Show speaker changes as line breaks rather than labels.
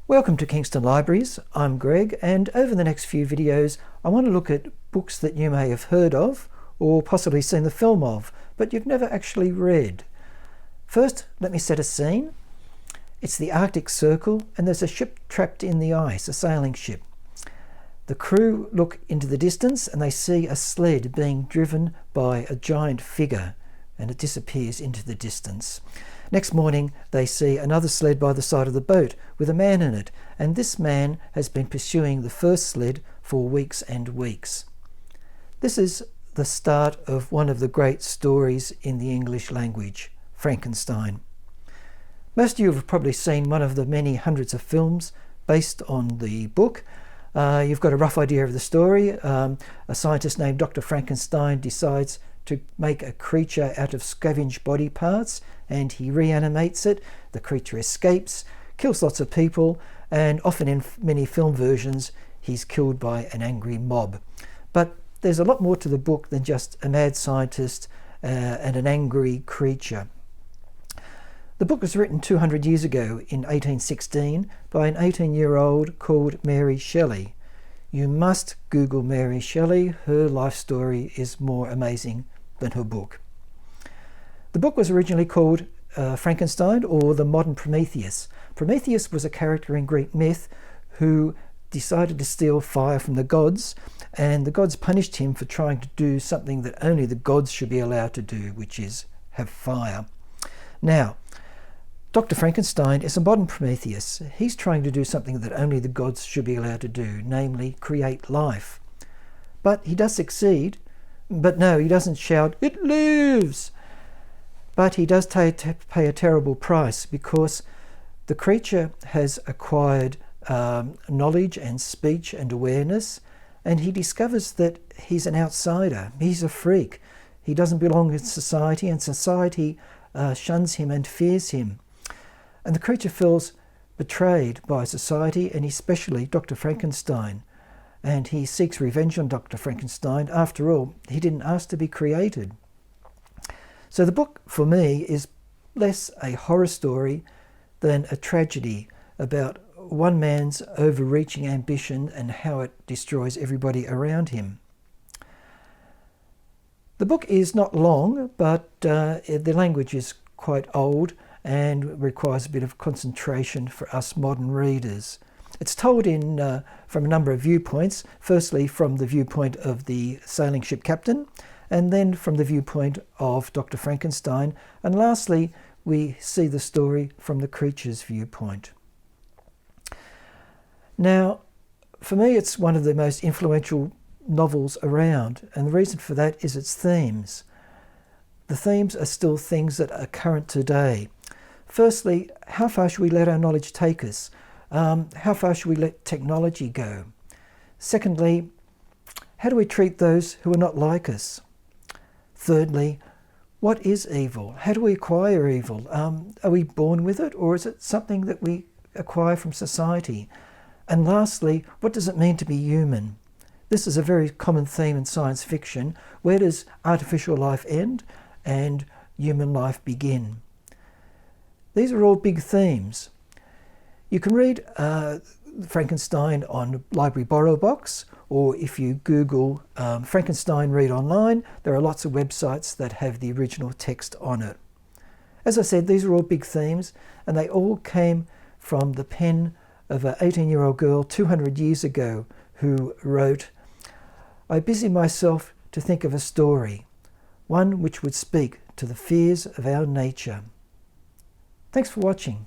Welcome to Kingston Libraries. I'm Greg, and over the next few videos I want to look at books that you may have heard of or possibly seen the film of, but you've never actually read. First, let me set a scene. It's the Arctic Circle and there's a ship trapped in the ice, a sailing ship. The crew look into the distance and they see a sled being driven by a giant figure, and it disappears into the distance. Next morning they see another sled by the side of the boat with a man in it, and this man has been pursuing the first sled for weeks and weeks. This is the start of one of the great stories in the English language, Frankenstein. Most of you have probably seen one of the many hundreds of films based on the book. You've got a rough idea of the story. A scientist named Dr. Frankenstein decides to make a creature out of scavenged body parts, and he reanimates it. The creature escapes, kills lots of people, and often in many film versions he's killed by an angry mob. But there's a lot more to the book than just a mad scientist and an angry creature. The book was written 200 years ago in 1816 by an 18-year-old called Mary Shelley. You must Google Mary Shelley. Her life story is more amazing than her book. The book was originally called Frankenstein, or the Modern Prometheus. Prometheus was a character in Greek myth who decided to steal fire from the gods, and the gods punished him for trying to do something that only the gods should be allowed to do, which is have fire. Now, Dr. Frankenstein is a modern Prometheus. He's trying to do something that only the gods should be allowed to do, namely create life. But he does succeed. But no, he doesn't shout, "It lives!" But he does pay a terrible price, because the creature has acquired knowledge and speech and awareness, and he discovers that he's an outsider. He's a freak. He doesn't belong in society, and society shuns him and fears him. And the creature feels betrayed by society, and especially Dr. Frankenstein. And he seeks revenge on Dr. Frankenstein. After all, he didn't ask to be created. So the book, for me, is less a horror story than a tragedy about one man's overreaching ambition and how it destroys everybody around him. The book is not long, but the language is quite old and requires a bit of concentration for us modern readers. It's told from a number of viewpoints. Firstly, from the viewpoint of the sailing ship captain, and then from the viewpoint of Dr. Frankenstein, and lastly, we see the story from the creature's viewpoint. Now, for me, it's one of the most influential novels around, and the reason for that is its themes. The themes are still things that are current today. Firstly, how far should we let our knowledge take us? How far should we let technology go? Secondly, how do we treat those who are not like us? Thirdly, what is evil? How do we acquire evil? Are we born with it, or is it something that we acquire from society? And lastly, what does it mean to be human? This is a very common theme in science fiction. Where does artificial life end and human life begin? These are all big themes. You can read Frankenstein on Library Borrow Box, or if you Google Frankenstein Read Online, there are lots of websites that have the original text on it. As I said, these are all big themes, and they all came from the pen of an 18-year-old girl 200 years ago who wrote, "I busy myself to think of a story, one which would speak to the fears of our nature." Thanks for watching.